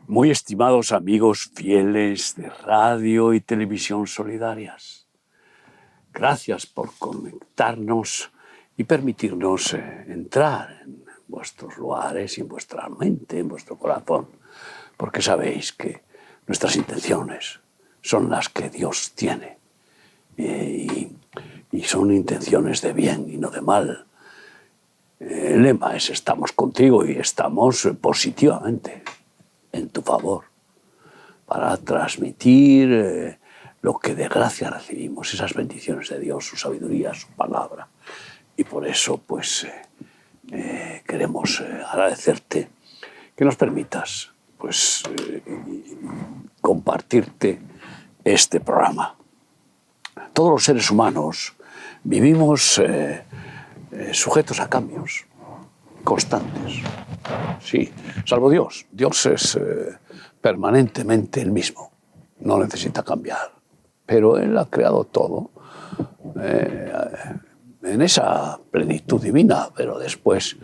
Muy estimados amigos fieles de radio y televisión solidarias, gracias por conectarnos y permitirnos entrar en vuestros lugares y en vuestra mente, en vuestro corazón, porque sabéis que nuestras intenciones son las que Dios tiene y son intenciones de bien y no de mal. El lema es: estamos contigo y estamos positivamente en tu favor, para transmitir lo que de gracia recibimos, esas bendiciones de Dios, su sabiduría, su palabra. Y por eso, pues, queremos agradecerte que nos permitas, pues, compartirte este programa. Todos los seres humanos vivimos sujetos a cambios constantes. Sí, salvo Dios. Dios es permanentemente el mismo, no necesita cambiar. Pero Él ha creado todo en esa plenitud divina, pero después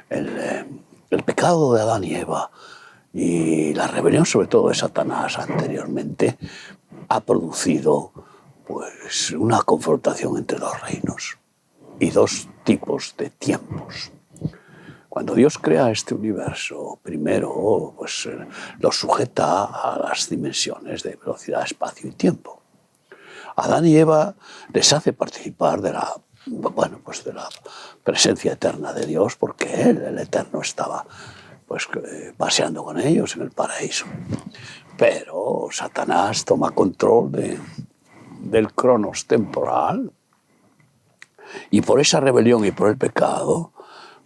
el pecado de Adán y Eva y la rebelión, sobre todo de Satanás anteriormente, ha producido pues una confrontación entre dos reinos y dos tipos de tiempos. Cuando Dios crea este universo, primero pues, lo sujeta a las dimensiones de velocidad, espacio y tiempo. Adán y Eva les hace participar de la, pues de la presencia eterna de Dios, porque Él, el Eterno, estaba pues, paseando con ellos en el paraíso. Pero Satanás toma control del cronos temporal y por esa rebelión y por el pecado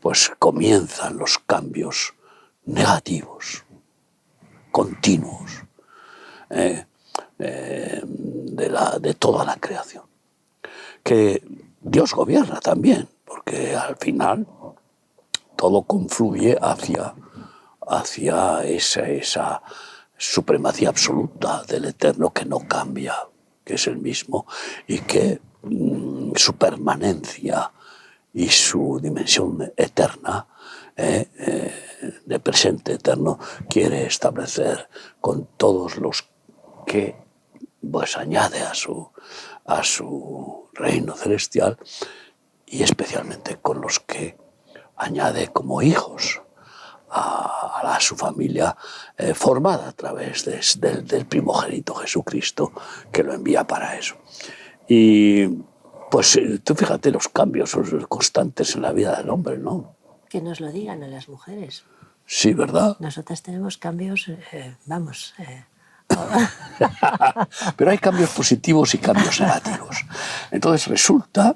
pues comienzan los cambios negativos, continuos, de toda la creación. Que Dios gobierna también, porque al final todo confluye hacia esa supremacía absoluta del Eterno que no cambia, que es el mismo y que su permanencia y su dimensión eterna, de presente eterno, quiere establecer con todos los que pues añade a su reino celestial, y especialmente con los que añade como hijos a su familia formada a través del primogénito Jesucristo, que lo envía para eso. Y pues tú fíjate los cambios constantes en la vida del hombre, ¿no? Que nos lo digan a las mujeres. Sí, ¿verdad? Nosotras tenemos cambios, Pero hay cambios positivos y cambios negativos. Entonces resulta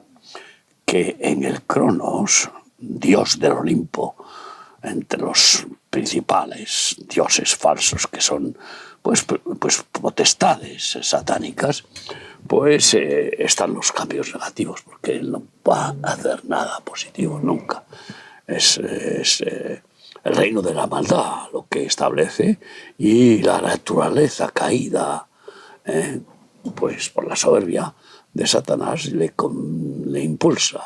que en el Cronos, dios del Olimpo, entre los principales dioses falsos que son pues potestades satánicas, pues están los cambios negativos, porque él no va a hacer nada positivo nunca. Es el reino de la maldad lo que establece, y la naturaleza caída pues por la soberbia de Satanás le impulsa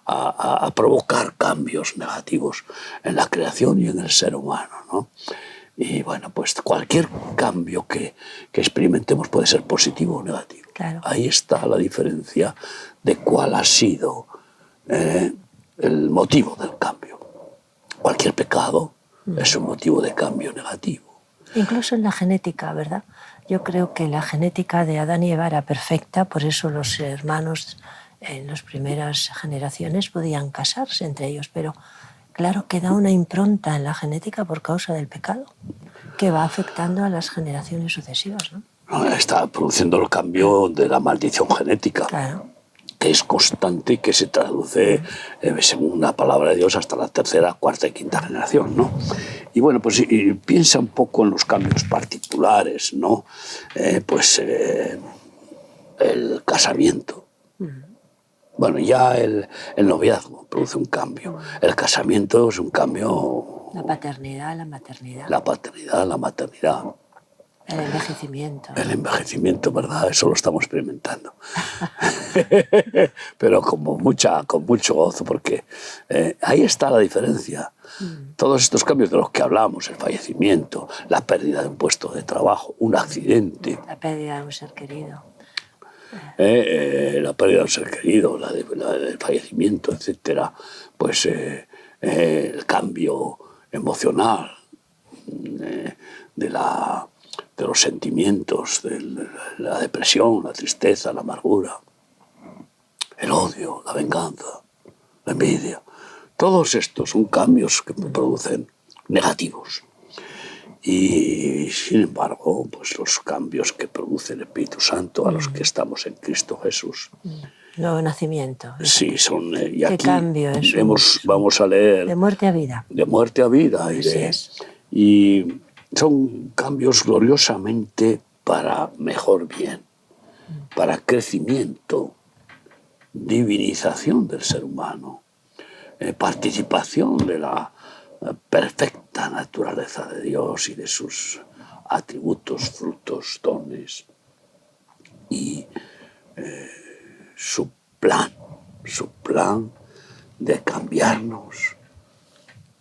a provocar cambios negativos en la creación y en el ser humano, ¿no? Y bueno, pues cualquier cambio que experimentemos puede ser positivo o negativo. Claro. Ahí está la diferencia de cuál ha sido el motivo del cambio. Cualquier pecado es un motivo de cambio negativo. Incluso en la genética, ¿verdad? Yo creo que la genética de Adán y Eva era perfecta, por eso los hermanos en las primeras generaciones podían casarse entre ellos, pero claro, queda una impronta en la genética por causa del pecado, que va afectando a las generaciones sucesivas, ¿no? Está produciendo el cambio de la maldición genética. Claro. Que es constante y que se traduce, según la palabra de Dios, hasta la tercera, cuarta y quinta generación, ¿no? Y bueno, pues piensa un poco en los cambios particulares, ¿no? El casamiento. Bueno, ya el noviazgo produce un cambio. El casamiento es un cambio. La paternidad, la maternidad. La paternidad, la maternidad. El envejecimiento. El envejecimiento, ¿verdad? Eso lo estamos experimentando. Pero con mucho gozo, porque ahí está la diferencia. Todos estos cambios de los que hablamos, el fallecimiento, la pérdida de un puesto de trabajo, un accidente. La pérdida de un ser querido. La pérdida de un ser querido, el fallecimiento, etcétera, pues el cambio emocional de los sentimientos, de la depresión, la tristeza, la amargura, el odio, la venganza, la envidia. Todos estos son cambios que producen negativos. Y sin embargo, pues los cambios que produce el Espíritu Santo a los que estamos en Cristo Jesús. Nuevo nacimiento. Sí, son. Y ¿Qué aquí cambio es? Vamos a leer. De muerte a vida. De muerte a vida. Y son cambios gloriosamente para mejor bien, para crecimiento, divinización del ser humano, participación de la perfecta naturaleza de Dios y de sus atributos, frutos, dones, y su plan de cambiarnos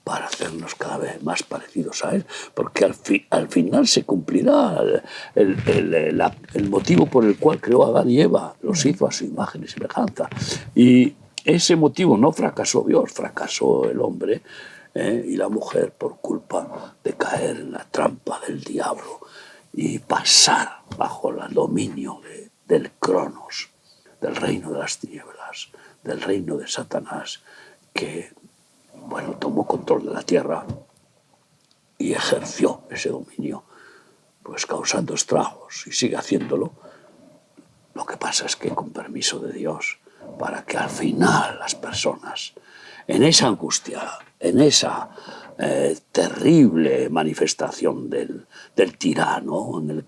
para hacernos cada vez más parecidos a Él, porque al final se cumplirá el motivo por el cual creó a Adán y Eva, los hizo a su imagen y semejanza. Y ese motivo no fracasó Dios, fracasó el hombre y la mujer por culpa de caer en la trampa del diablo y pasar bajo el dominio del Cronos, del reino de las tinieblas, del reino de Satanás, que tomó control de la tierra y ejerció ese dominio, pues causando estragos, y sigue haciéndolo. Lo que pasa es que con permiso de Dios, para que al final las personas, en esa angustia, en esa terrible manifestación del tirano al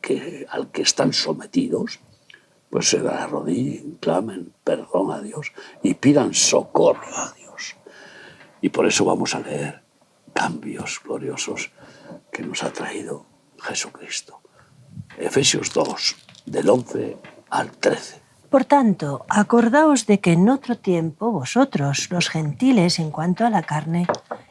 que están sometidos, pues se arrodillen, clamen perdón a Dios y pidan socorro a Dios. Y por eso vamos a leer cambios gloriosos que nos ha traído Jesucristo. Efesios 2, del 11 al 13. Por tanto, acordaos de que en otro tiempo vosotros, los gentiles, en cuanto a la carne,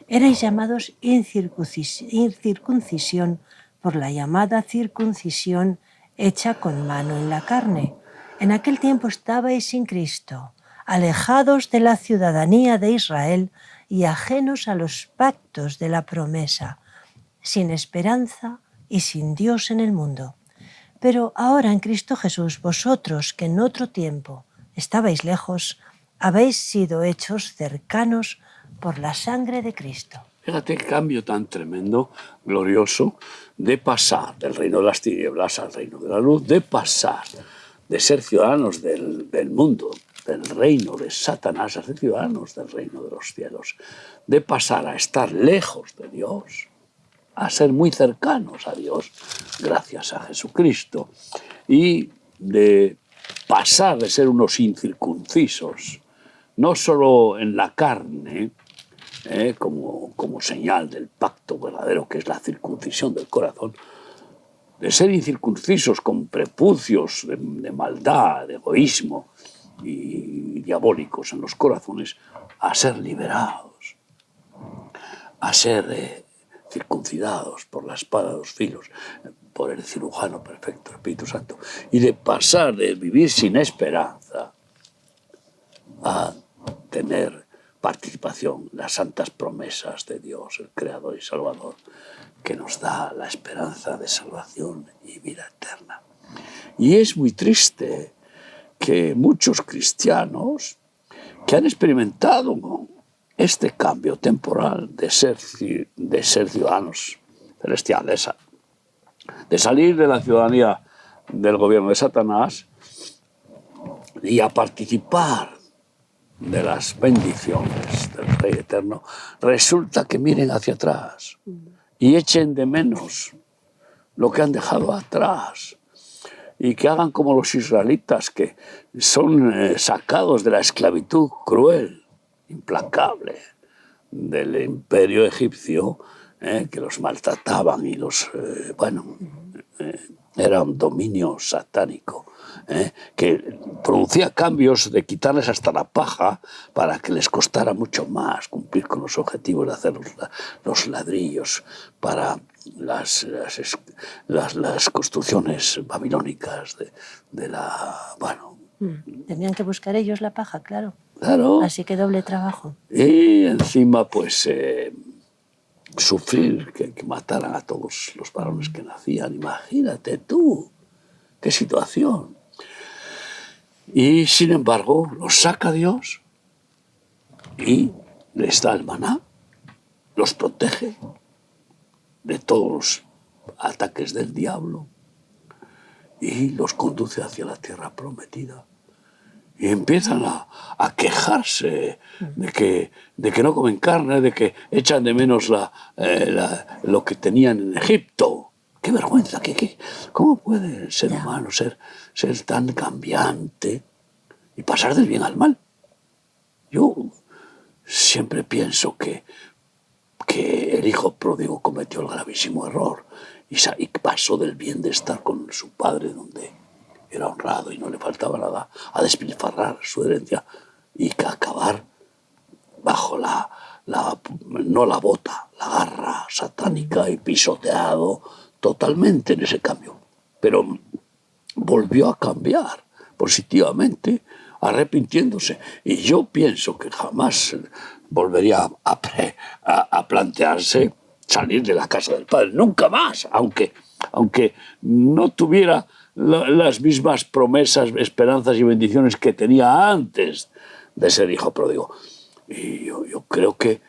erais llamados incircuncisión por la llamada circuncisión hecha con mano en la carne. En aquel tiempo estabais sin Cristo, alejados de la ciudadanía de Israel y ajenos a los pactos de la promesa, sin esperanza y sin Dios en el mundo. Pero ahora en Cristo Jesús, vosotros que en otro tiempo estabais lejos, habéis sido hechos cercanos por la sangre de Cristo. Fíjate qué cambio tan tremendo, glorioso, de pasar del reino de las tinieblas al reino de la luz, de pasar de ser ciudadanos del mundo, del reino de Satanás, a ser ciudadanos del reino de los cielos, de pasar a estar lejos de Dios, a ser muy cercanos a Dios, gracias a Jesucristo, y de pasar de ser unos incircuncisos, no solo en la carne, como señal del pacto verdadero que es la circuncisión del corazón, de ser incircuncisos con prepucios de maldad, de egoísmo y diabólicos en los corazones, a ser liberados, a ser circuncidados por la espada de dos filos, por el cirujano perfecto, el Espíritu Santo, y de pasar de vivir sin esperanza a tener participación en las santas promesas de Dios, el Creador y Salvador, que nos da la esperanza de salvación y vida eterna. Y es muy triste que muchos cristianos que han experimentado este cambio temporal de ser ciudadanos celestiales, de salir de la ciudadanía del gobierno de Satanás y a participar de las bendiciones del Rey Eterno, resulta que miren hacia atrás y echen de menos lo que han dejado atrás y que hagan como los israelitas, que son sacados de la esclavitud cruel, implacable del imperio egipcio, que los maltrataban y era un dominio satánico, que producía cambios de quitarles hasta la paja para que les costara mucho más cumplir con los objetivos de hacer los ladrillos para las construcciones babilónicas de la... Bueno. Tenían que buscar ellos la paja, claro. Claro. Así que doble trabajo. Y encima, pues, sufrir que mataran a todos los varones que nacían. Imagínate tú, qué situación. Y, sin embargo, los saca Dios y les da el maná, los protege de todos los ataques del diablo y los conduce hacia la tierra prometida. Y empiezan a quejarse de que no comen carne, de que echan de menos lo que tenían en Egipto. ¡Qué vergüenza! ¿Cómo puede el ser humano ser tan cambiante y pasar del bien al mal? Yo siempre pienso que el hijo pródigo cometió el gravísimo error y pasó del bien de estar con su padre, donde era honrado y no le faltaba nada, a despilfarrar su herencia y que acabar bajo no la bota, la garra satánica y pisoteado totalmente en ese cambio. Pero volvió a cambiar positivamente, arrepintiéndose. Y yo pienso que jamás volvería a plantearse salir de la casa del padre, nunca más, aunque no tuviera las mismas promesas, esperanzas y bendiciones que tenía antes de ser hijo pródigo. Y yo creo que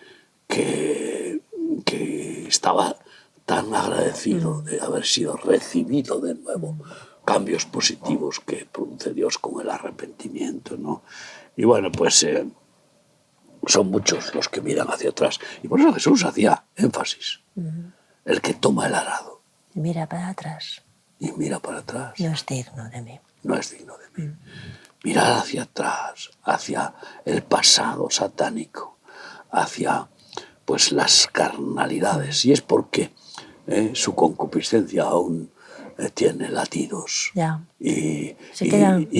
estaba tan agradecido de haber sido recibido de nuevo, cambios positivos que produce Dios con el arrepentimiento, ¿no? Y bueno, pues son muchos los que miran hacia atrás. Y por eso Jesús hacía énfasis. El que toma el arado y mira para atrás. Y mira para atrás. No es digno de mí. No es digno de mí. Mirar hacia atrás, hacia el pasado satánico, hacia pues las carnalidades. Y es porque su concupiscencia aún tiene latidos. Ya. Y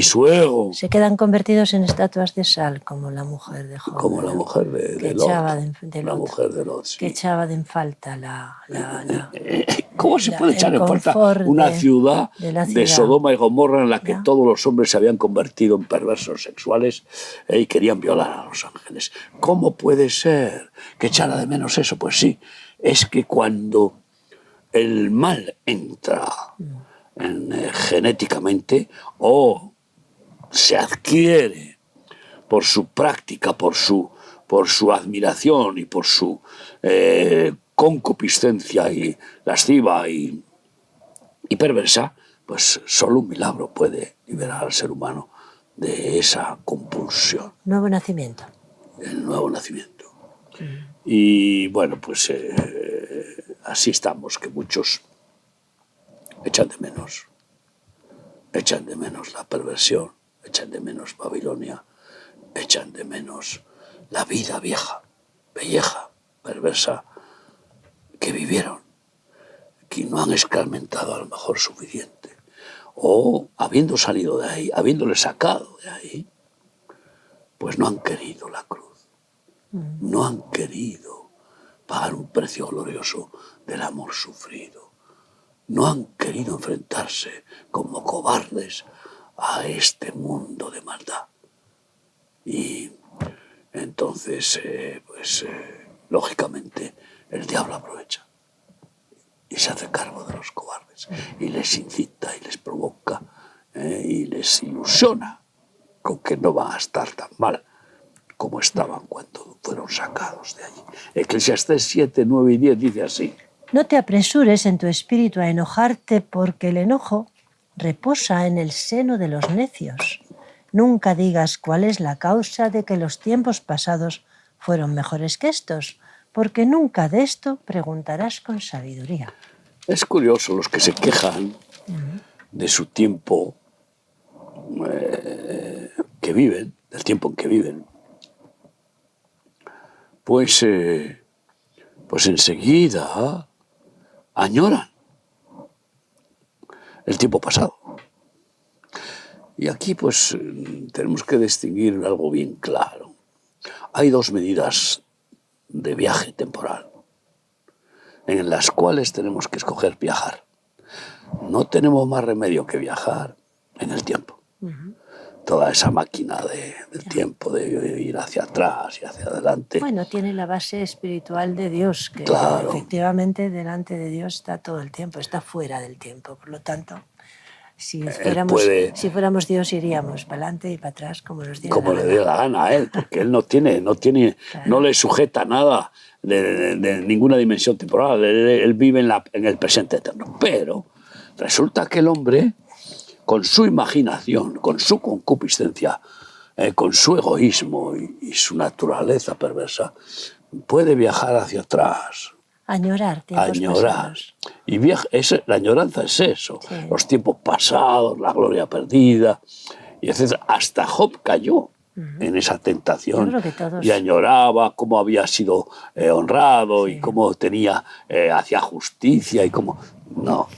su ego. Se quedan convertidos en estatuas de sal, como la mujer de Job. Como la mujer de Lot. La mujer de Lot, sí. Que echaba en falta ¿Cómo se puede echar en falta una ciudad de Sodoma y Gomorra en la que todos los hombres se habían convertido en perversos sexuales y querían violar a los ángeles? ¿Cómo puede ser que echara de menos eso? Pues sí, es que cuando el mal entra genéticamente o se adquiere por su práctica, por su admiración y por su concupiscencia y lasciva y perversa, pues solo un milagro puede liberar al ser humano de esa compulsión. Nuevo nacimiento. El nuevo nacimiento. Y bueno, pues así estamos, que muchos echan de menos la perversión, echan de menos Babilonia, echan de menos la vida vieja, pelleja, perversa, que vivieron, que no han escarmentado a lo mejor suficiente, o habiendo salido de ahí, habiéndole sacado de ahí, pues no han querido la cruz, no han querido pagar un precio glorioso del amor sufrido, no han querido enfrentarse como cobardes a este mundo de maldad. Y entonces, lógicamente, el diablo aprovecha y se hace cargo de los cobardes y les incita y les provoca y les ilusiona con que no van a estar tan mal como estaban cuando fueron sacados de allí. Eclesiastés 7, 9 y 10 dice así: no te apresures en tu espíritu a enojarte, porque el enojo reposa en el seno de los necios. Nunca digas cuál es la causa de que los tiempos pasados fueron mejores que estos, porque nunca de esto preguntarás con sabiduría. Es curioso los que se quejan de su tiempo que viven, del tiempo en que viven. Pues pues enseguida añoran el tiempo pasado. Y aquí pues tenemos que distinguir algo bien claro. Hay dos medidas de viaje temporal en las cuales tenemos que escoger viajar. No tenemos más remedio que viajar en el tiempo. Toda esa máquina del tiempo, de ir hacia atrás y hacia adelante. Bueno, tiene la base espiritual de Dios, que claro, efectivamente delante de Dios está todo el tiempo, está fuera del tiempo. Por lo tanto, si fuéramos Dios, iríamos para adelante y para atrás como nos diera como la le gana. dé la gana a él, porque él Claro. no le sujeta nada de ninguna dimensión temporal. Él vive en el presente eterno. Pero resulta que el hombre, con su imaginación, con su concupiscencia, con su egoísmo y su naturaleza perversa, puede viajar hacia atrás. Añorar tiempos pasados. Y la añoranza es eso, Sí. los tiempos pasados, la gloria perdida, y etc. Hasta Job cayó en esa tentación. Yo creo que todos. Y añoraba cómo había sido honrado, Sí. y cómo hacía justicia y cómo... No,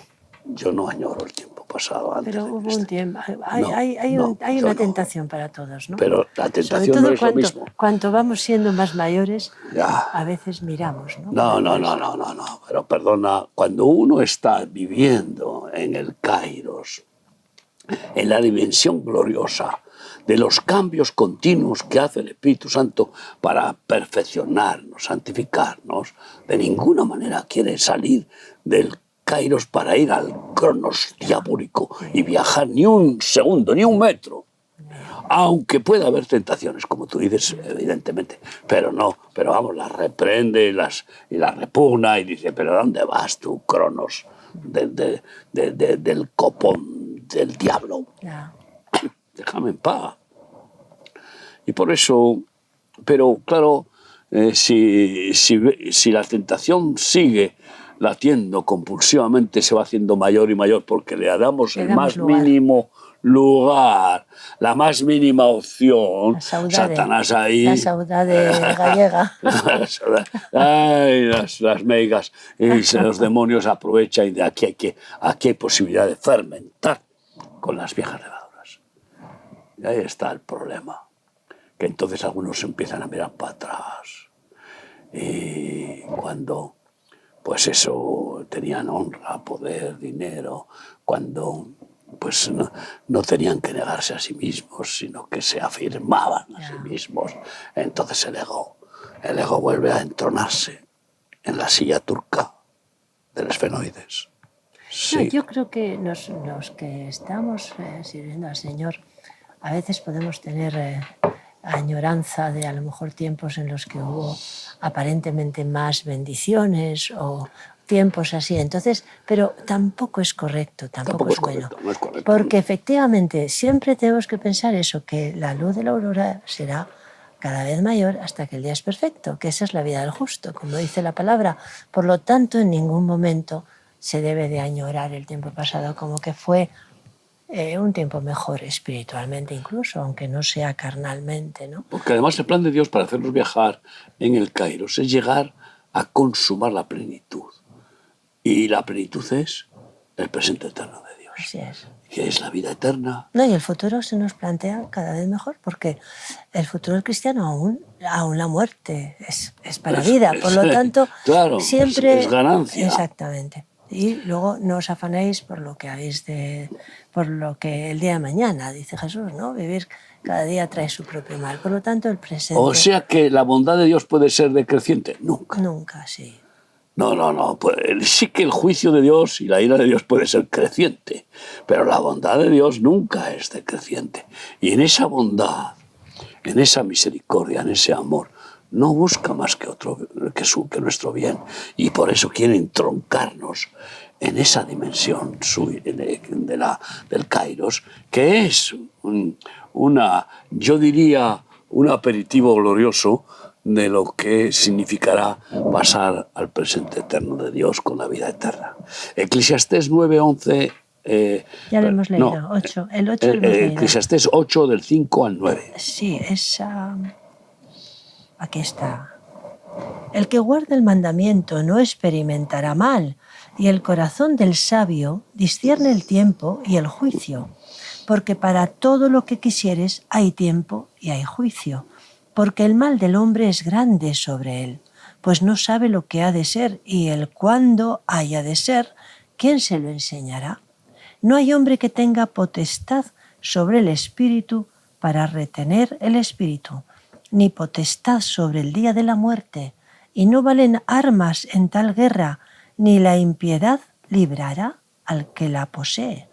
yo no añoro el tiempo pasado. Antes Pero de hubo Cristo. un tiempo, No, hay yo una no. tentación para todos, ¿no? Pero la Sobre tentación todo no es lo mismo. cuanto vamos siendo más mayores, Ya. a veces miramos, ¿no? No, pero perdona, cuando uno está viviendo en el Kairos, en la dimensión gloriosa de los cambios continuos que hace el Espíritu Santo para perfeccionarnos, santificarnos, de ninguna manera quiere salir del Kairos para ir al Cronos diabólico y viajar ni un segundo, ni un metro. Aunque pueda haber tentaciones, como tú dices, evidentemente, pero vamos, las reprende y las repugna y dice, pero ¿dónde vas tú, Cronos, del copón del diablo? Ya. Déjame en paz. Y por eso, pero claro, si la tentación sigue latiendo compulsivamente, se va haciendo mayor y mayor porque le damos el más mínimo lugar, la más mínima opción. La saudade, Satanás ahí. La saudade gallega. Ay, las meigas. Y los demonios aprovechan y de aquí hay posibilidad de fermentar con las viejas levaduras. Y ahí está el problema. Que entonces algunos empiezan a mirar para atrás. Y cuando, pues eso, tenían honra, poder, dinero, cuando pues no tenían que negarse a sí mismos, sino que se afirmaban a sí mismos. Entonces el ego vuelve a entronarse en la silla turca del esfenoides. Sí. No, yo creo que los que estamos sirviendo al Señor, a veces podemos tener añoranza de a lo mejor tiempos en los que hubo aparentemente más bendiciones o tiempos así. Entonces, pero tampoco es correcto, tampoco es bueno. No es correcto. Porque efectivamente siempre tenemos que pensar eso, que la luz de la aurora será cada vez mayor hasta que el día es perfecto, que esa es la vida del justo, como dice la palabra. Por lo tanto, en ningún momento se debe de añorar el tiempo pasado como que fue un tiempo mejor espiritualmente incluso, aunque no sea carnalmente, ¿no? Porque además el plan de Dios para hacernos viajar en el Kairos es llegar a consumar la plenitud. Y la plenitud es el presente eterno de Dios. Así es. Que es la vida eterna. No, y el futuro se nos plantea cada vez mejor, porque el futuro del cristiano aún la muerte es para vida. Por lo tanto, claro, siempre es ganancia. Exactamente. Y luego no os afanéis por lo que por lo que el día de mañana, dice Jesús, ¿no? Vivir cada día trae su propio mal. Por lo tanto, el presente. O sea que la bondad de Dios puede ser decreciente. Nunca. Nunca, sí. No. Pues, sí que el juicio de Dios y la ira de Dios puede ser creciente, pero la bondad de Dios nunca es decreciente. Y en esa bondad, en esa misericordia, en ese amor, no busca más que nuestro bien. Y por eso quiere entroncarnos en esa dimensión del Kairos, que es yo diría, un aperitivo glorioso de lo que significará pasar al presente eterno de Dios con la vida eterna. Eclesiastés 9:11. Ya lo hemos leído, 8. El 8 lo hemos leído. Eclesiastés 8, del 5 al 9. Sí, aquí está. El que guarda el mandamiento no experimentará mal, y el corazón del sabio discierne el tiempo y el juicio, porque para todo lo que quisieres hay tiempo y hay juicio, porque el mal del hombre es grande sobre él, pues no sabe lo que ha de ser, y el cuándo haya de ser, ¿quién se lo enseñará? No hay hombre que tenga potestad sobre el espíritu para retener el espíritu, ni potestad sobre el día de la muerte, y no valen armas en tal guerra, ni la impiedad librará al que la posee.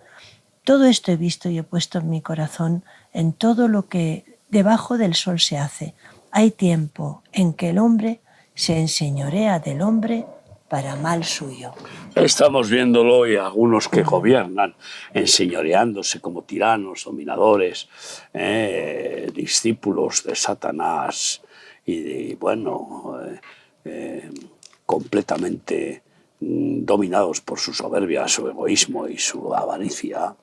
Todo esto he visto y he puesto en mi corazón en todo lo que debajo del sol se hace. Hay tiempo en que el hombre se enseñorea del hombre para mal suyo. Estamos viéndolo hoy, algunos que gobiernan, enseñoreándose como tiranos, dominadores, discípulos de Satanás y bueno, completamente dominados por su soberbia, su egoísmo y su avaricia,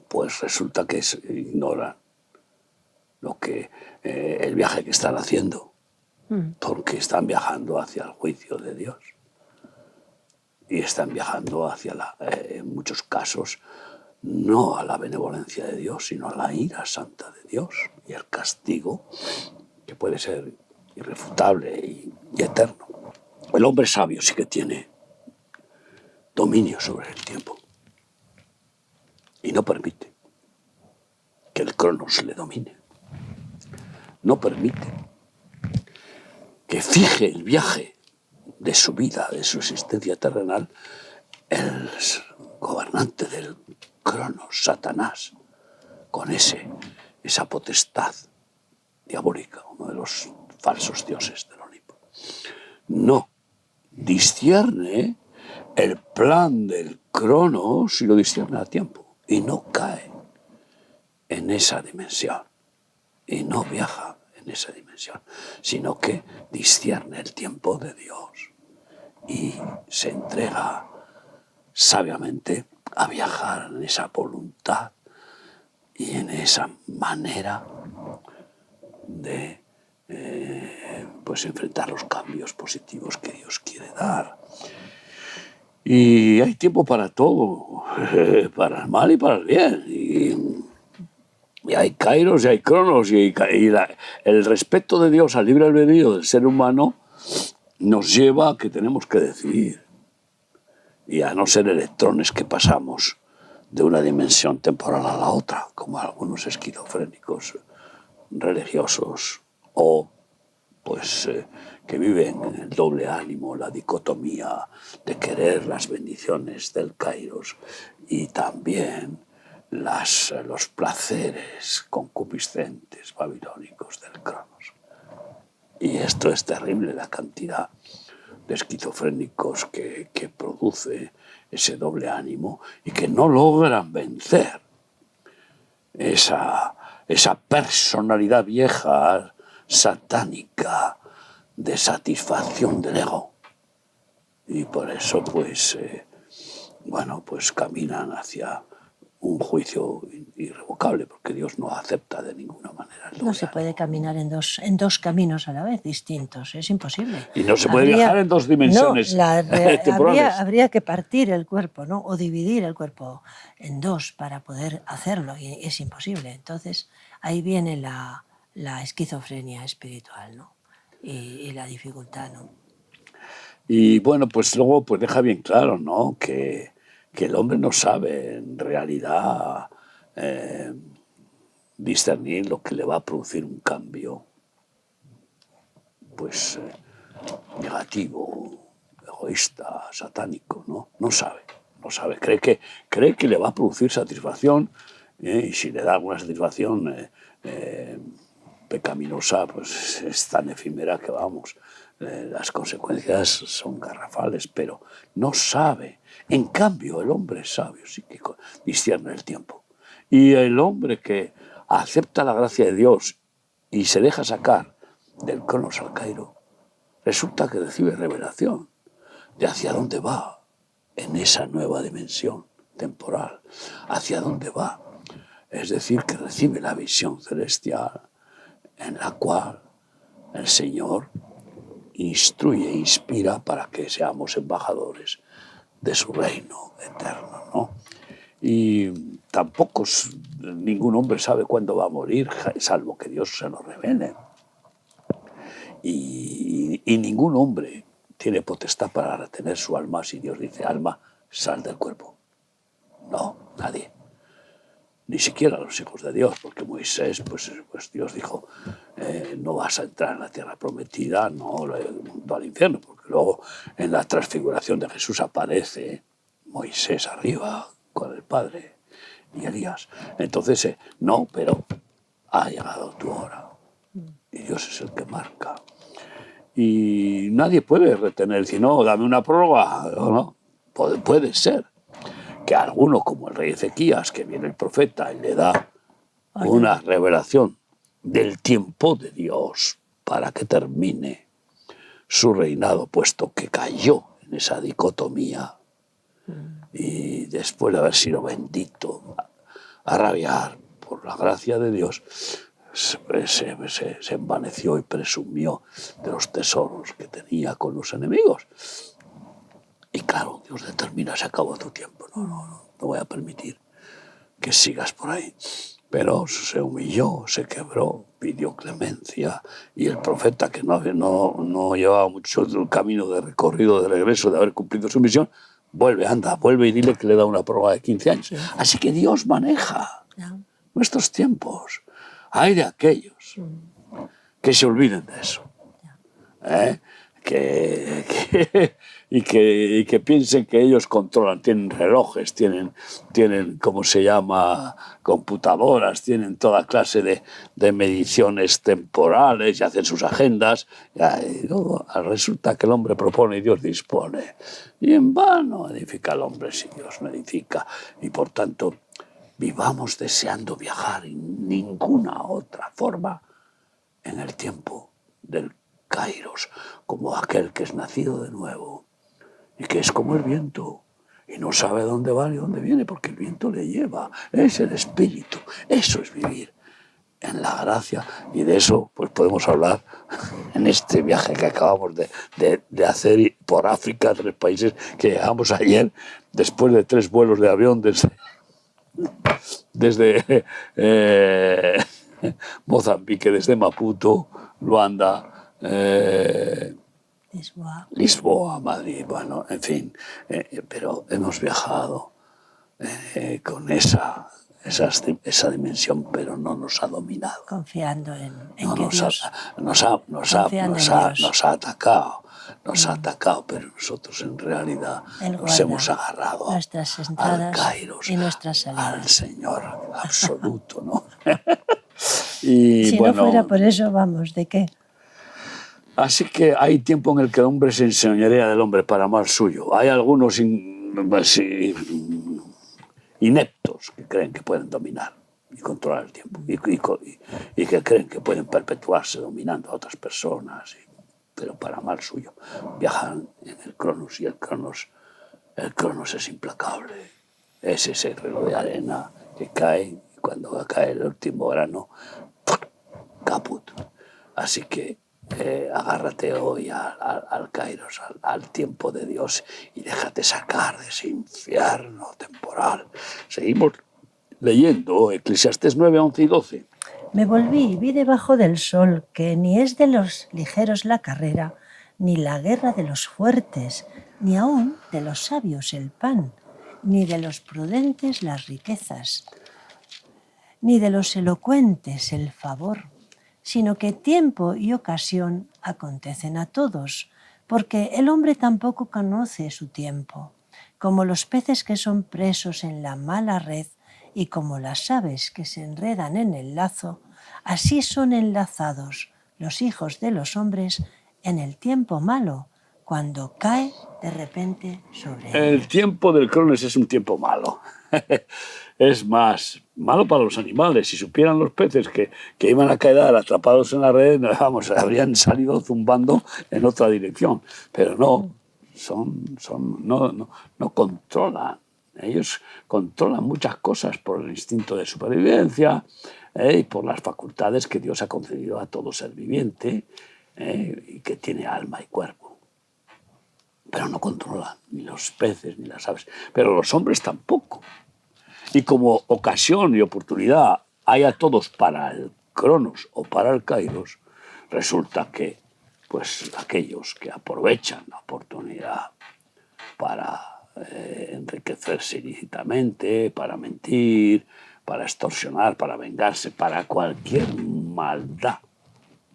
pues resulta que ignoran lo que el viaje que están haciendo, porque están viajando hacia el juicio de Dios. Y están viajando hacia, en muchos casos, no a la benevolencia de Dios, sino a la ira santa de Dios y el castigo, que puede ser irrefutable y eterno. El hombre sabio sí que tiene dominio sobre el tiempo y no permite que el cronos le domine. No permite que fije el viaje de su vida, de su existencia terrenal, el gobernante del cronos, Satanás, con esa potestad diabólica, uno de los falsos dioses del Olimpo. No, discierne el plan del cronos y lo discierne a tiempo y no cae en esa dimensión y no viaja en esa dimensión, sino que discierne el tiempo de Dios y se entrega sabiamente a viajar en esa voluntad y en esa manera de pues enfrentar los cambios positivos que Dios quiere dar. Y hay tiempo para todo, para el mal y para el bien. Y hay kairos y hay cronos el respeto de Dios al libre albedrío del ser humano nos lleva a que tenemos que decidir y a no ser electrones que pasamos de una dimensión temporal a la otra, como algunos esquizofrénicos religiosos o pues que viven en el doble ánimo, la dicotomía de querer las bendiciones del kairos y también los placeres concupiscentes babilónicos del cronos. Y esto es terrible, la cantidad de esquizofrénicos que produce ese doble ánimo y que no logran vencer esa personalidad vieja, satánica, de satisfacción del ego. Y por eso, pues, pues caminan hacia un juicio irrevocable, porque Dios no acepta de ninguna manera. No se puede caminar en dos caminos a la vez distintos, es imposible. Y no se puede viajar en dos dimensiones temporales. Habría que partir el cuerpo, ¿no? O dividir el cuerpo en dos para poder hacerlo, y es imposible. Entonces ahí viene la esquizofrenia espiritual, ¿no? Y la dificultad, ¿no? Y bueno, pues luego pues deja bien claro, ¿no? Que el hombre no sabe en realidad discernir lo que le va a producir un cambio pues negativo, egoísta, satánico, ¿no? No sabe. Cree que le va a producir satisfacción y si le da alguna satisfacción pecaminosa, pues es tan efímera que vamos, las consecuencias son garrafales, pero no sabe. En cambio, el hombre sabio sí que discierne el tiempo. Y el hombre que acepta la gracia de Dios y se deja sacar del cronos al cairo, resulta que recibe revelación de hacia dónde va en esa nueva dimensión temporal, hacia dónde va. Es decir, que recibe la visión celestial en la cual el Señor instruye e inspira para que seamos embajadores de su reino eterno, ¿no? Y tampoco ningún hombre sabe cuándo va a morir, salvo que Dios se lo revele. Y ningún hombre tiene potestad para retener su alma si Dios dice, alma, sal del cuerpo. No, nadie. Ni siquiera los hijos de Dios, porque Moisés, pues Dios dijo, no vas a entrar en la tierra prometida, no al infierno, porque luego en la transfiguración de Jesús aparece Moisés arriba con el Padre y Elías. Entonces, no, pero ha llegado tu hora. Y Dios es el que marca. Y nadie puede retener, si no, dame una prórroga, ¿no? Puede ser que alguno, como el rey Ezequías, que viene el profeta y le da una revelación del tiempo de Dios para que termine su reinado, puesto que cayó en esa dicotomía y después de haber sido bendito a rabiar por la gracia de Dios, se envaneció y presumió de los tesoros que tenía con los enemigos. Y claro, Dios determina, se acabó tu tiempo, no voy a permitir que sigas por ahí. Pero se humilló, se quebró, pidió clemencia, y el profeta, que no llevaba mucho camino de recorrido, de regreso, de haber cumplido su misión, vuelve y dile que le da una prueba de 15 años. Sí. Así que Dios maneja nuestros tiempos. Hay de aquellos que se olviden de eso. Y que piensen que ellos controlan, tienen relojes, tienen ¿cómo se llama?, computadoras, tienen toda clase de mediciones temporales y hacen sus agendas. Y luego resulta que el hombre propone y Dios dispone. Y en vano edifica el hombre si Dios no edifica. Y por tanto, vivamos deseando viajar en ninguna otra forma en el tiempo del Kairos, como aquel que es nacido de nuevo y que es como el viento y no sabe dónde va ni dónde viene porque el viento le lleva. Es el espíritu. Eso es vivir en la gracia, y de eso pues podemos hablar en este viaje que acabamos de hacer por África, 3 países que llegamos ayer después de 3 vuelos de avión desde Mozambique, desde Maputo, Luanda, Lisboa, Madrid, bueno, en fin, pero hemos viajado con esa dimensión, pero no nos ha dominado. Confiando en no, que Dios... Nos ha atacado, pero nosotros en realidad nos hemos agarrado al Kairos, y nuestras salidas, al Señor absoluto, ¿no? Y si bueno, no fuera por eso, vamos, ¿de qué? Así que hay tiempo en el que el hombre se enseñorea del hombre para mal suyo. Hay algunos ineptos que creen que pueden dominar y controlar el tiempo y que creen que pueden perpetuarse dominando a otras personas, pero para mal suyo. Viajan en el Cronos y el Cronos es implacable. Es ese reloj de arena que cae y cuando va a caer el último grano, caput. Así que agárrate hoy al Kairos, al tiempo de Dios, y déjate sacar de ese infierno temporal. Seguimos leyendo Eclesiastés 9, 11 y 12. Me volví y vi debajo del sol que ni es de los ligeros la carrera, ni la guerra de los fuertes, ni aún de los sabios el pan, ni de los prudentes las riquezas, ni de los elocuentes el favor, sino que tiempo y ocasión acontecen a todos, porque el hombre tampoco conoce su tiempo, como los peces que son presos en la mala red y como las aves que se enredan en el lazo, así son enlazados los hijos de los hombres en el tiempo malo, cuando cae de repente sobre ellos. El tiempo del Cronos es un tiempo malo. Es más malo para los animales. Si supieran los peces que iban a quedar atrapados en la red, vamos, habrían salido zumbando en otra dirección. Pero no, no controlan. Ellos controlan muchas cosas por el instinto de supervivencia y por las facultades que Dios ha concedido a todo ser viviente. y que tiene alma y cuerpo. Pero no controlan ni los peces ni las aves. Pero los hombres tampoco. Y como ocasión y oportunidad hay a todos para el Cronos o para el Kairos, resulta que pues aquellos que aprovechan la oportunidad para enriquecerse ilícitamente, para mentir, para extorsionar, para vengarse, para cualquier maldad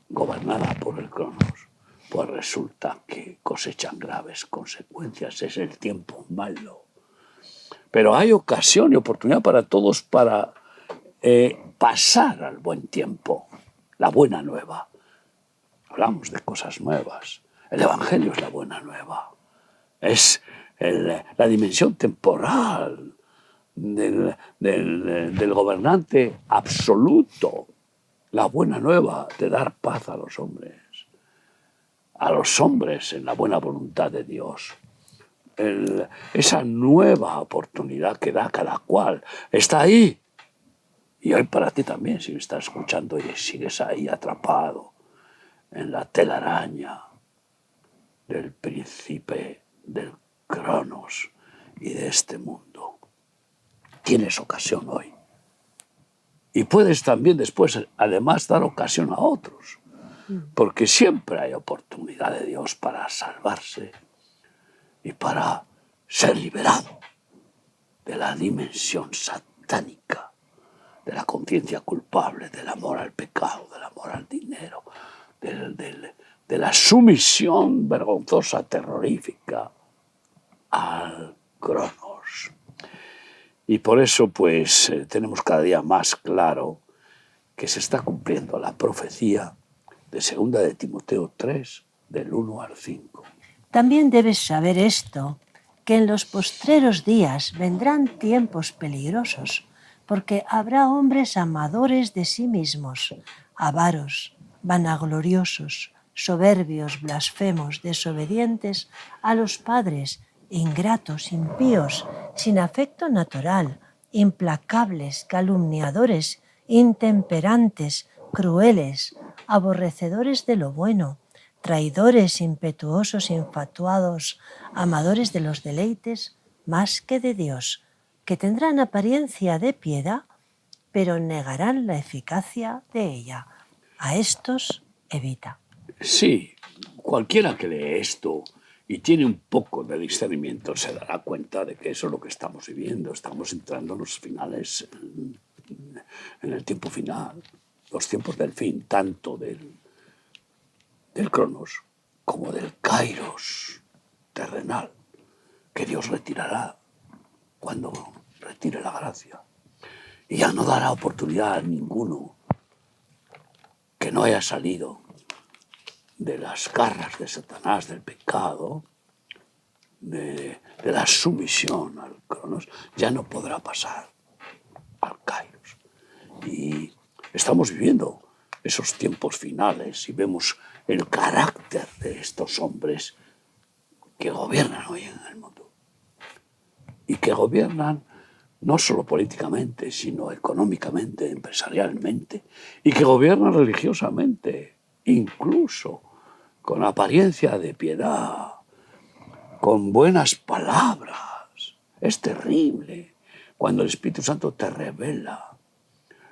gobernada por el Cronos, pues resulta que cosechan graves consecuencias. Es el tiempo malo. Pero hay ocasión y oportunidad para todos para pasar al buen tiempo, la buena nueva. Hablamos de cosas nuevas. El Evangelio es la buena nueva. Es la dimensión temporal del gobernante absoluto. La buena nueva de dar paz a los hombres en la buena voluntad de Dios. Esa nueva oportunidad que da cada cual está ahí. Y hoy para ti también, si me estás escuchando y sigues ahí atrapado en la telaraña del príncipe del Cronos y de este mundo. Tienes ocasión hoy. Y puedes también después, además, dar ocasión a otros. Porque siempre hay oportunidad de Dios para salvarse y para ser liberado de la dimensión satánica, de la conciencia culpable, del amor al pecado, del amor al dinero, de la sumisión vergonzosa, terrorífica al Cronos. Y por eso, pues, tenemos cada día más claro que se está cumpliendo la profecía de 2 de Timoteo 3, del 1 al 5. También debes saber esto, que en los postreros días vendrán tiempos peligrosos, porque habrá hombres amadores de sí mismos, avaros, vanagloriosos, soberbios, blasfemos, desobedientes a los padres, ingratos, impíos, sin afecto natural, implacables, calumniadores, intemperantes, crueles, aborrecedores de lo bueno, traidores, impetuosos, infatuados, amadores de los deleites más que de Dios, que tendrán apariencia de piedad, pero negarán la eficacia de ella. A estos evita. Sí, cualquiera que lee esto y tiene un poco de discernimiento se dará cuenta de que eso es lo que estamos viviendo. Estamos entrando en los finales, en el tiempo final, los tiempos del fin, tanto del Cronos como del Kairos terrenal, que Dios retirará cuando retire la gracia. Y ya no dará oportunidad a ninguno que no haya salido de las garras de Satanás, del pecado, de la sumisión al Cronos, ya no podrá pasar al Kairos. Y estamos viviendo esos tiempos finales y vemos el carácter de estos hombres que gobiernan hoy en el mundo. Y que gobiernan no solo políticamente, sino económicamente, empresarialmente, y que gobiernan religiosamente, incluso con apariencia de piedad, con buenas palabras. Es terrible cuando el Espíritu Santo te revela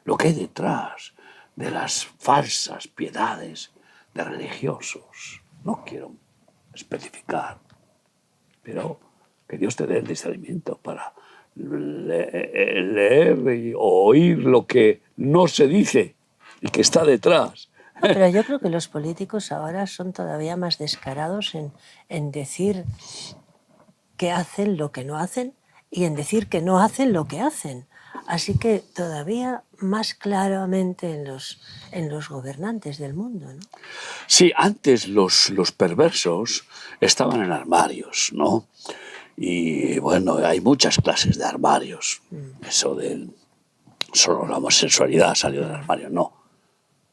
lo que hay detrás de las falsas piedades de religiosos. No quiero especificar, pero que Dios te dé el discernimiento para leer o oír lo que no se dice y que está detrás. No, pero yo creo que los políticos ahora son todavía más descarados en decir que hacen lo que no hacen y en decir que no hacen lo que hacen. Así que todavía más claramente en los gobernantes del mundo, ¿no? Sí, antes los perversos estaban en armarios, ¿no? Y bueno, hay muchas clases de armarios. Eso de solo la homosexualidad salió del armario, no.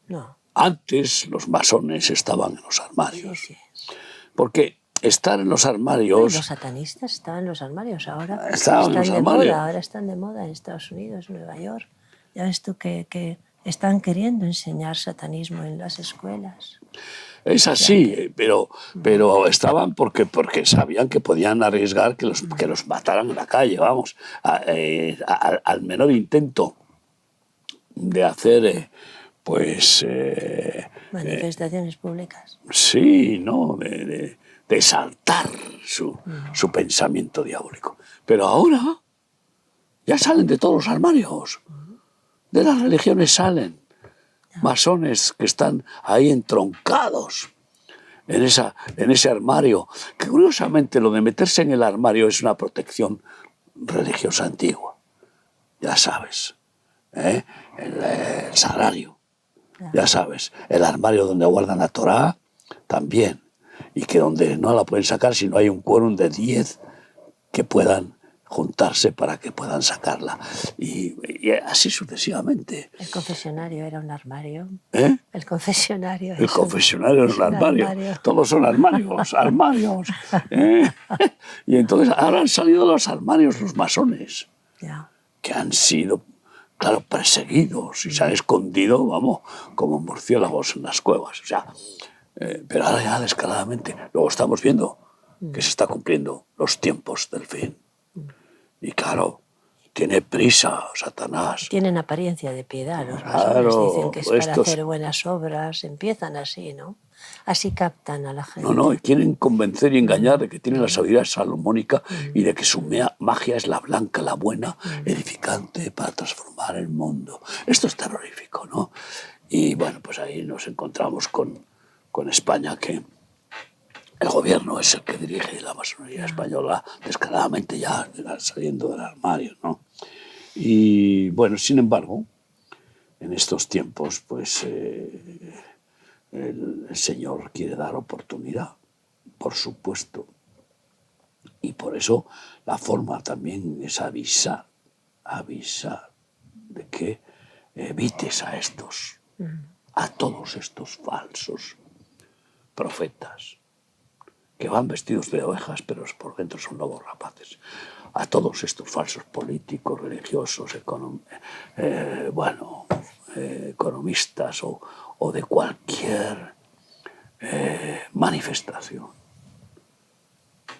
No. Antes los masones estaban en los armarios. Sí, sí. Porque estar en los armarios... Los satanistas estaban en los armarios, ahora Estaban en los están de armarios. moda, ahora están de moda en Estados Unidos, Nueva York. Ya ves tú que Están queriendo enseñar satanismo en las escuelas. Es así, pero estaban porque sabían que podían arriesgar que los mataran en la calle, vamos, al menor intento de hacer, pues... Manifestaciones públicas. Sí, ¿no? De exaltar su pensamiento diabólico. Pero ahora ya salen de todos los armarios. De las religiones salen masones que están ahí entroncados en ese armario. Que curiosamente lo de meterse en el armario es una protección religiosa antigua. Ya sabes, ¿eh? El sagrario. Ya sabes, el armario donde guardan la Torá también. Y que donde no la pueden sacar si no hay un quórum de 10 que puedan juntarse para que puedan sacarla. Y así sucesivamente. El confesionario era un armario. ¿Eh? El confesionario El confesionario es un armario. Todos son armarios, armarios. Y entonces ahora han salido de los armarios los masones, que han sido, claro, perseguidos y se han escondido, vamos, como murciélagos en las cuevas. O sea, pero ahora ya descaradamente. Luego estamos viendo que se está cumpliendo los tiempos del fin. Y claro, tiene prisa Satanás. Tienen apariencia de piedad. Los masones dicen que es para hacer buenas obras. Empiezan así, ¿no? Así captan a la gente. No, y quieren convencer y engañar de que tienen la sabiduría salomónica y de que su magia es la blanca, la buena, edificante para transformar el mundo. Esto es terrorífico, ¿no? Y bueno, pues ahí nos encontramos con España, que el gobierno es el que dirige la masonería española descaradamente ya saliendo del armario, ¿no? Y bueno, sin embargo, en estos tiempos, pues el Señor quiere dar oportunidad, por supuesto. Y por eso la forma también es avisar de que evites a todos estos falsos profetas que van vestidos de ovejas, pero por dentro son lobos rapaces. A todos estos falsos políticos, religiosos, economistas o de cualquier manifestación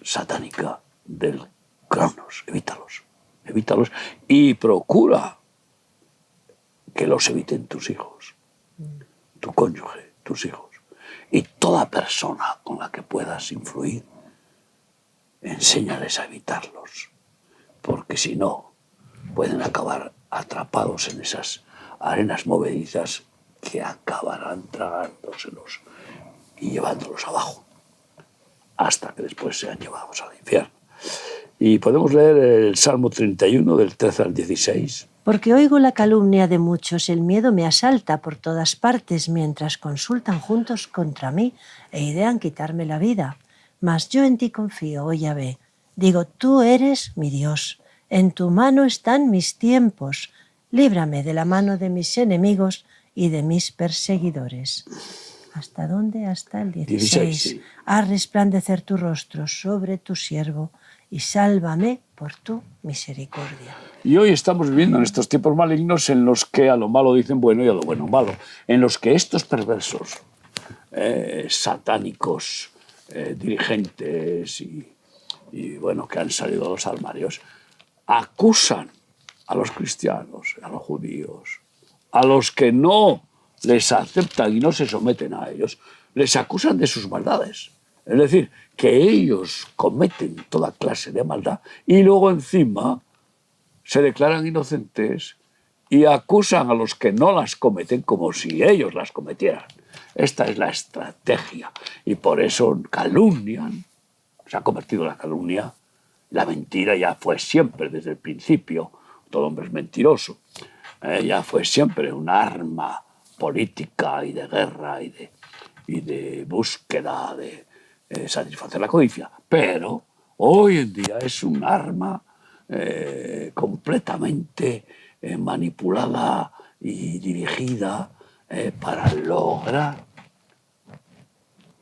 satánica del Cronos. Evítalos y procura que los eviten tus hijos, tu cónyuge, tus hijos. Y toda persona con la que puedas influir, enséñales a evitarlos, porque si no, pueden acabar atrapados en esas arenas movedizas que acabarán tragándoselos y llevándolos abajo, hasta que después sean llevados al infierno. Y podemos leer el Salmo 31, del 13 al 16. Porque oigo la calumnia de muchos, el miedo me asalta por todas partes mientras consultan juntos contra mí e idean quitarme la vida. Mas yo en ti confío, oh Yahvé. Digo, tú eres mi Dios. En tu mano están mis tiempos. Líbrame de la mano de mis enemigos y de mis perseguidores. ¿Hasta dónde? Hasta el 16. Sí. Haz resplandecer tu rostro sobre tu siervo y sálvame por tu misericordia. Y hoy estamos viviendo en estos tiempos malignos en los que a lo malo dicen bueno y a lo bueno malo, en los que estos perversos, satánicos, dirigentes y bueno, que han salido de los armarios, acusan a los cristianos, a los judíos, a los que no les aceptan y no se someten a ellos, les acusan de sus maldades. Es decir, que ellos cometen toda clase de maldad y luego encima se declaran inocentes y acusan a los que no las cometen como si ellos las cometieran. Esta es la estrategia y por eso calumnian. Se ha convertido la calumnia, la mentira ya fue siempre desde el principio, todo hombre es mentiroso, ya fue siempre un arma política y de guerra y de búsqueda de satisfacer la codicia, pero hoy en día es un arma completamente manipulada y dirigida para lograr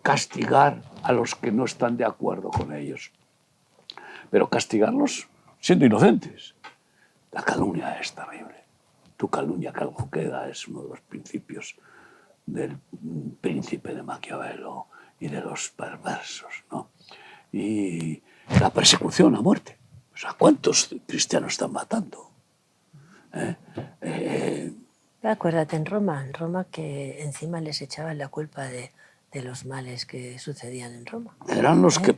castigar a los que no están de acuerdo con ellos, pero castigarlos siendo inocentes. La calumnia es terrible, tu calumnia que algo queda, es uno de los principios del príncipe de Maquiavelo y de los perversos, ¿no? Y la persecución a muerte. O sea, ¿cuántos cristianos están matando? Acuérdate en Roma que encima les echaban la culpa de los males que sucedían en Roma. Eran los que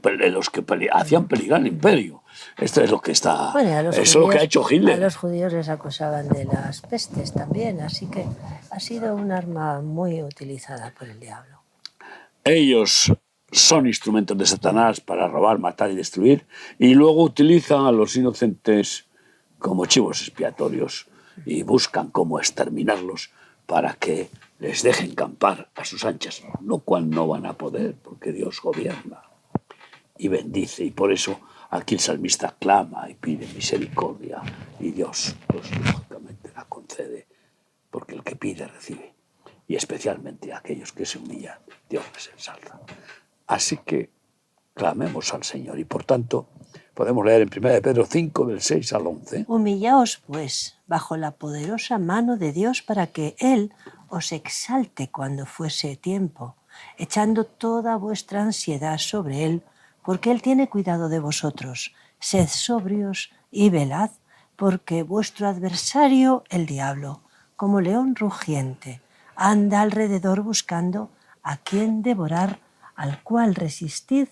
hacían peligrar el imperio. Esto es lo que está. Bueno, Eso es lo que ha hecho Hitler. A los judíos les acusaban de las pestes también, así que ha sido un arma muy utilizada por el diablo. Ellos son instrumentos de Satanás para robar, matar y destruir, y luego utilizan a los inocentes como chivos expiatorios y buscan cómo exterminarlos para que les dejen campar a sus anchas, lo cual no van a poder porque Dios gobierna y bendice, y por eso aquí el salmista clama y pide misericordia y Dios pues lógicamente la concede, porque el que pide recibe, y especialmente a aquellos que se humillan Dios les ensalza. Así que clamemos al Señor, y por tanto podemos leer en 1 Pedro 5 del 6 al 11. Humillaos pues bajo la poderosa mano de Dios para que Él os exalte cuando fuese tiempo, echando toda vuestra ansiedad sobre Él, porque Él tiene cuidado de vosotros. Sed sobrios y velad, porque vuestro adversario, el diablo, como león rugiente, anda alrededor buscando a quien devorar, al cual resistid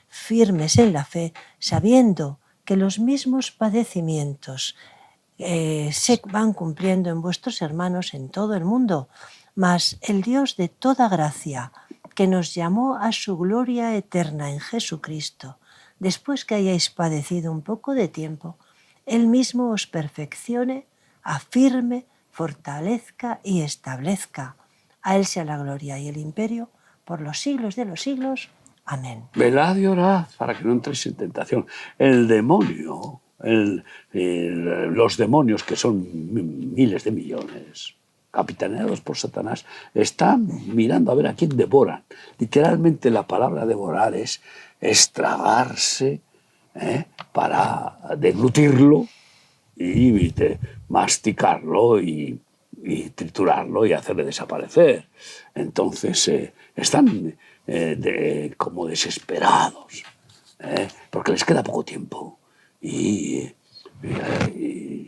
firmes en la fe, sabiendo que los mismos padecimientos se van cumpliendo en vuestros hermanos en todo el mundo. Mas el Dios de toda gracia, que nos llamó a su gloria eterna en Jesucristo, después que hayáis padecido un poco de tiempo, Él mismo os perfeccione, afirme, fortalezca y establezca. A Él sea la gloria y el imperio por los siglos de los siglos. Amén. Velad y orad para que no entréis en tentación. El demonio, los demonios, que son miles de millones, capitaneados por Satanás, están mirando a ver a quién devoran. Literalmente la palabra devorar es tragarse, para deglutirlo y masticarlo y triturarlo y hacerle desaparecer. Entonces están como desesperados, porque les queda poco tiempo. Y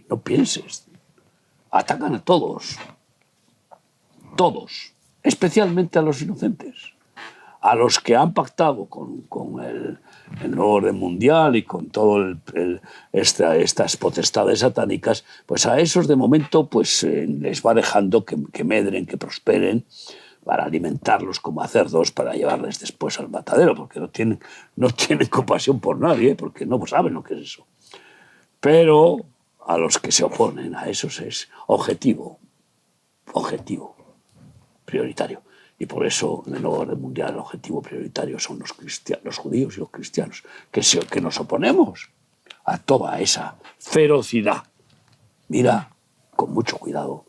no pienses, atacan a todos, especialmente a los inocentes, a los que han pactado con el nuevo orden mundial y con todas estas potestades satánicas, pues a esos de momento pues les va dejando que medren, que prosperen, para alimentarlos como a cerdos, para llevarles después al matadero, porque no tienen compasión por nadie, porque no saben lo que es eso. Pero a los que se oponen a esos es objetivo prioritario. Y por eso en el nuevo orden mundial el objetivo prioritario son los judíos y los cristianos, que nos oponemos a toda esa ferocidad. Mira con mucho cuidado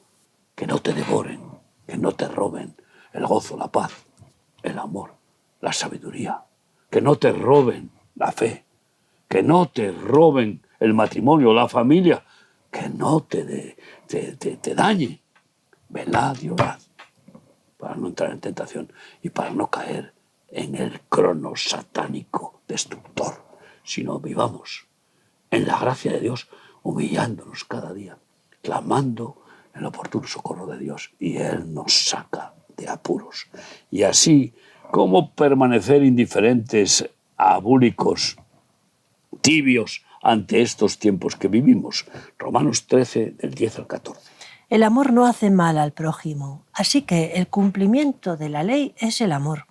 que no te devoren, que no te roben el gozo, la paz, el amor, la sabiduría, que no te roben la fe, que no te roben el matrimonio, la familia, que no te dañen. Velad y orad para no entrar en tentación y para no caer en el crono satánico destructor, sino vivamos en la gracia de Dios, humillándonos cada día, clamando el oportuno socorro de Dios, y Él nos saca de apuros. Y así, ¿cómo permanecer indiferentes, abúlicos, tibios ante estos tiempos que vivimos? Romanos 13, del 10 al 14. El amor no hace mal al prójimo, así que el cumplimiento de la ley es el amor.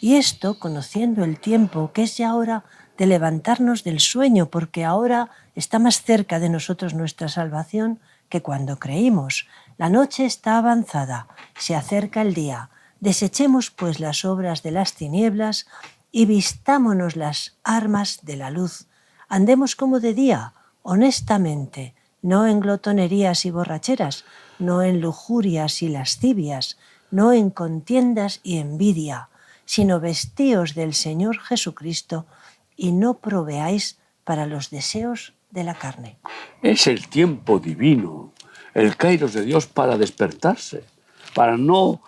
Y esto conociendo el tiempo, que es ya hora de levantarnos del sueño, porque ahora está más cerca de nosotros nuestra salvación que cuando creímos. La noche está avanzada, se acerca el día. Desechemos pues las obras de las tinieblas y vistámonos las armas de la luz. Andemos como de día, honestamente, no en glotonerías y borracheras, no en lujurias y lascivias, no en contiendas y envidia, sino vestíos del Señor Jesucristo y no proveáis para los deseos de la carne. Es el tiempo divino, el kairos de Dios para despertarse, para no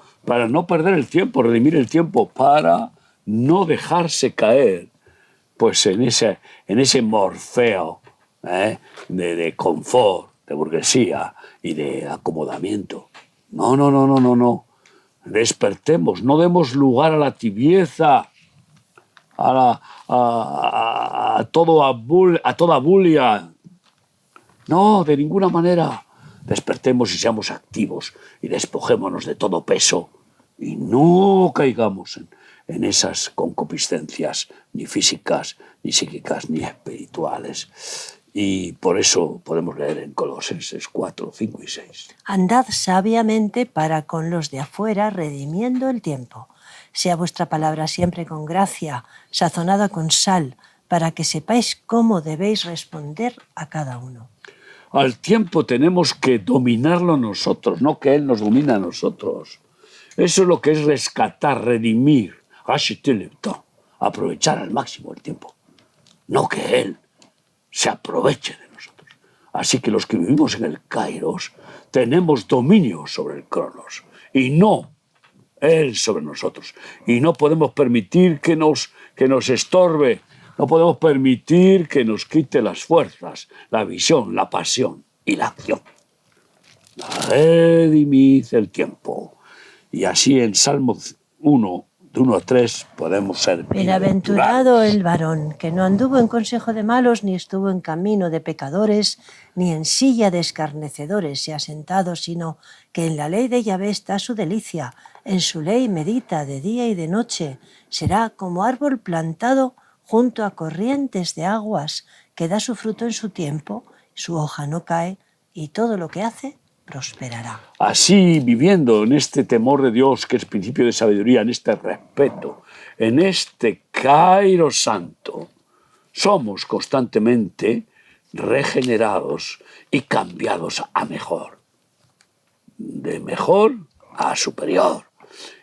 perder el tiempo, redimir el tiempo, para no dejarse caer pues en ese morfeo de confort, de burguesía y de acomodamiento. No. Despertemos, no demos lugar a la tibieza, a toda bulia. No, de ninguna manera. Despertemos y seamos activos y despojémonos de todo peso y no caigamos en esas concupiscencias ni físicas, ni psíquicas, ni espirituales. Y por eso podemos leer en Colosenses 4, 5 y 6. Andad sabiamente para con los de afuera, redimiendo el tiempo. Sea vuestra palabra siempre con gracia, sazonada con sal, para que sepáis cómo debéis responder a cada uno. Al tiempo tenemos que dominarlo nosotros, no que él nos domine a nosotros. Eso es lo que es rescatar, redimir, aprovechar al máximo el tiempo. No que él se aproveche de nosotros. Así que los que vivimos en el kairos tenemos dominio sobre el cronos y no él sobre nosotros. Y no podemos permitir que nos estorbe, no podemos permitir que nos quite las fuerzas, la visión, la pasión y la acción. Redimid el tiempo. Y así en Salmo 1, de 1 a 3, podemos ser Bienaventurado el varón, que no anduvo en consejo de malos, ni estuvo en camino de pecadores, ni en silla de escarnecedores se ha sentado, sino que en la ley de Yahvé está su delicia, en su ley medita de día y de noche. Será como árbol plantado junto a corrientes de aguas, que da su fruto en su tiempo, su hoja no cae, y todo lo que hace prosperará. Así, viviendo en este temor de Dios, que es principio de sabiduría, en este respeto, en este kairos santo, somos constantemente regenerados y cambiados a mejor, de mejor a superior.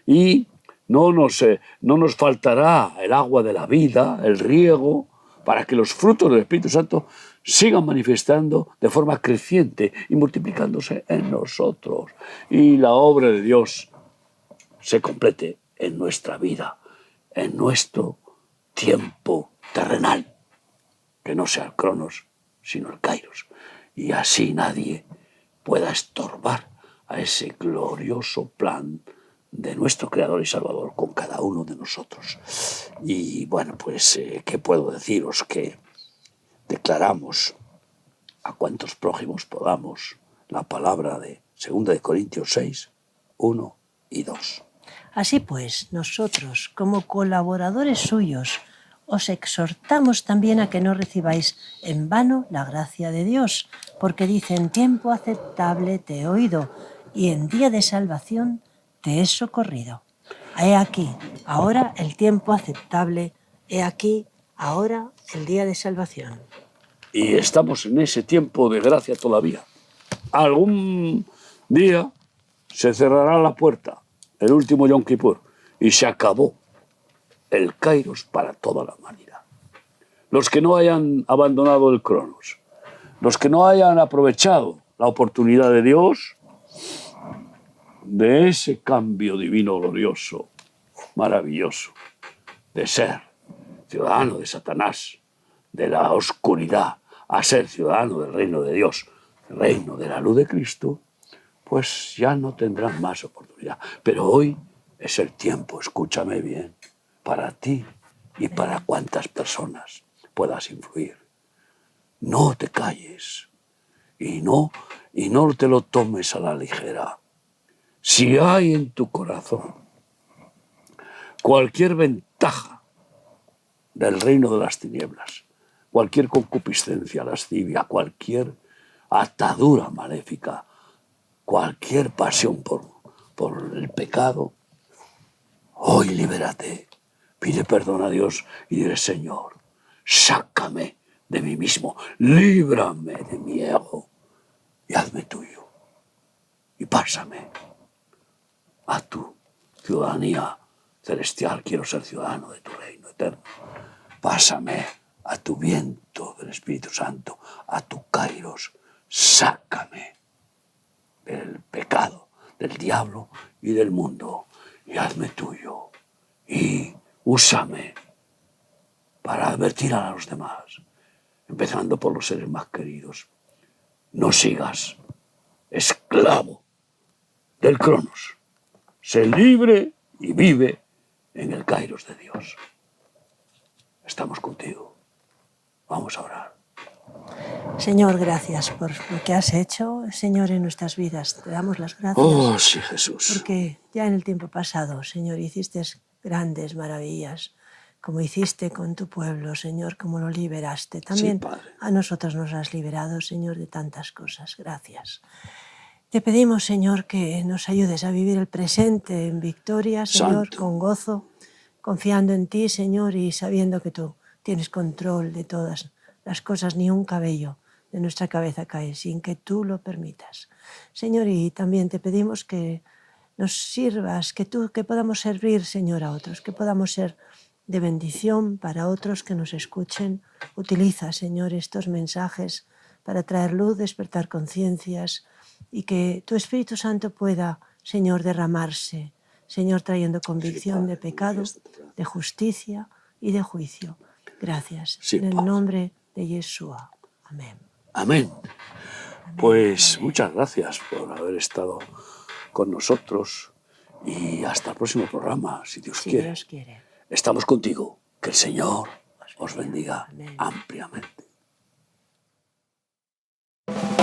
Y no nos faltará el agua de la vida, el riego, para que los frutos del Espíritu Santo sigan manifestando de forma creciente y multiplicándose en nosotros. Y la obra de Dios se complete en nuestra vida, en nuestro tiempo terrenal, que no sea el cronos, sino el kairos. Y así nadie pueda estorbar a ese glorioso plan de nuestro Creador y Salvador con cada uno de nosotros. Y bueno, pues, ¿qué puedo deciros? Que declaramos a cuantos prójimos podamos la palabra de 2 de Corintios 6, 1 y 2. Así pues, nosotros, como colaboradores suyos, os exhortamos también a que no recibáis en vano la gracia de Dios, porque dice: en tiempo aceptable te he oído, y en día de salvación te he socorrido. He aquí, ahora el tiempo aceptable, he aquí, ahora el día de salvación. Y estamos en ese tiempo de gracia todavía. Algún día se cerrará la puerta, el último Yom Kippur, y se acabó el kairos para toda la humanidad. Los que no hayan abandonado el cronos, los que no hayan aprovechado la oportunidad de Dios, de ese cambio divino glorioso, maravilloso, de ser ciudadano de Satanás, de la oscuridad, a ser ciudadano del reino de Dios, el reino de la luz de Cristo, pues ya no tendrán más oportunidad. Pero hoy es el tiempo, escúchame bien, para ti y para cuantas personas puedas influir. No te calles y no te lo tomes a la ligera. Si hay en tu corazón cualquier ventaja del reino de las tinieblas, cualquier concupiscencia lascivia, cualquier atadura maléfica, cualquier pasión por el pecado, hoy libérate, pide perdón a Dios y dile: Señor, sácame de mí mismo, líbrame de mi ego y hazme tuyo. Y pásame a tu ciudadanía celestial. Quiero ser ciudadano de tu reino eterno. Pásame a tu viento del Espíritu Santo, a tu kairos. Sácame del pecado, del diablo y del mundo, y hazme tuyo, y úsame para advertir a los demás, empezando por los seres más queridos. No sigas esclavo del Cronos. Sé libre y vive en el Kairos de Dios. Estamos contigo. Vamos a orar. Señor, gracias por lo que has hecho, Señor, en nuestras vidas. Te damos las gracias. Oh, sí, Jesús. Porque ya en el tiempo pasado, Señor, hiciste grandes maravillas, como hiciste con tu pueblo, Señor, como lo liberaste. También Sí, Padre. a nosotros nos has liberado, Señor, de tantas cosas. Gracias. Te pedimos, Señor, que nos ayudes a vivir el presente en victoria, Señor, Santo. con gozo, confiando en ti, Señor, y sabiendo que tú tienes control de todas las cosas, ni un cabello de nuestra cabeza cae sin que tú lo permitas. Señor, y también te pedimos que nos sirvas, que podamos servir, Señor, a otros, que podamos ser de bendición para otros que nos escuchen. Utiliza, Señor, estos mensajes para traer luz, despertar conciencias y que tu Espíritu Santo pueda, Señor, derramarse, Señor, trayendo convicción de pecado, de justicia y de juicio. Gracias. Sí, En el Padre. nombre de Yeshua. Amén. Amén. Pues muchas gracias por haber estado con nosotros y hasta el próximo programa, si Dios Si quiere. Dios quiere. Estamos contigo. Que el Señor os bendiga Amén. ampliamente.